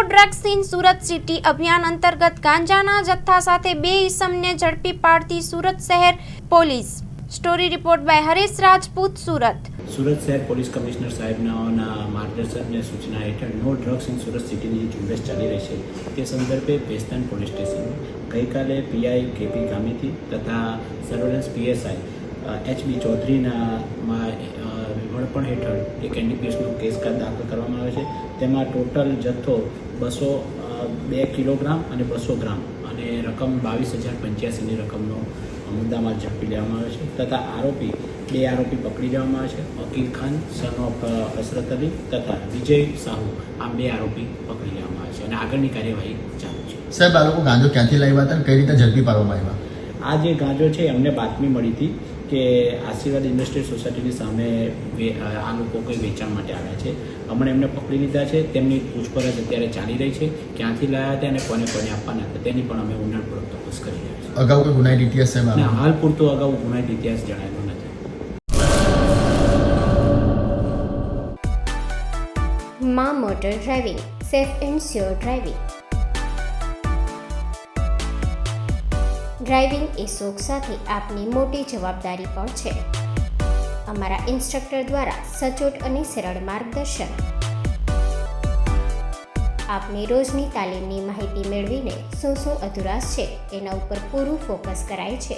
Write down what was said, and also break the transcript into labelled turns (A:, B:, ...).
A: Drugs in Surat city અભિયાન અંતર્ગત ગાંજાના જથ્થા સાથે 2 ઈસમને ઝડપી પાડતી સુરત શહેર police. Story report by Haresh Rajput, Surat.
B: Surat શહેર પોલીસ કમિશનર સાહેબના માર્ગદર્શન અને સૂચના હેઠળ નો ડ્રગ્સ ઇન સુરત સિટીની ઝુંબેશ ચાલી રહી છે, તે સંદર્ભે ભેસ્તાન પોલીસ સ્ટેશન ગઈકાલે પીઆઈ કેપી ગામિતી તથા સર્વેલન્સ પીએસઆઈ એચબી ચૌધરીના વડપણ હેઠળ એક એનડીપીએસનો કેસ દાખલ કરવામાં આવે છે। તેમાં ટોટલ જથ્થો 202 કિલોગ્રામ અને 200 ગ્રામ અને રકમ 22,085ની રકમનો મુદ્દામાં ઝડપી લેવામાં આવે છે તથા બે આરોપી પકડી લેવામાં આવે છે। અકીલ ખાન સન ઓફ હસરત અલી તથા વિજય સાહુ, આ 2 આરોપી પકડી લેવામાં આવે છે અને આગળની કાર્યવાહી ચાલુ છે।
C: સાહેબ, આ લોકો ગાંજો ક્યાંથી લાવ્યા હતા અને કઈ રીતે ઝડપી પાડવામાં આવ્યા?
B: આ જે ગાંજો છે અમને બાતમી મળી હતી કે આશીર્વાદ ઇન્ડસ્ટ્રીયલ સોસાયટીની સામે આ લોકો કોઈ વેચાણ માટે આવ્યા છે। હમણાં એમને પકડી લીધા છે, તેમની પૂછપરછ અત્યારે ચાલી રહી છે, ક્યાંથી લાવ્યા હતા અને કોને આપવાના હતા તેની પણ અમે ઊંડાણપૂર્વક તપાસ કરી રહ્યા છીએ।
C: અગાઉ કોઈ ગુનાહિત ઇતિહાસ સાહેબ?
B: હાલ પૂરતો અગાઉ ગુનાહિત ઇતિહાસ જણાયેલો નથી।
D: માં motor driving, safe and sure driving. Driving એ શોખ સાથે આપની મોટી જવાબદારી પણ છે। અમારા ઇન્સ્ટ્રક્ટર દ્વારા સચોટ અને સરળ માર્ગદર્શન, આપની રોજની તાલીમની માહિતી મેળવીને શું અધુરાશ છે એના ઉપર પૂરું ફોકસ કરાય છે।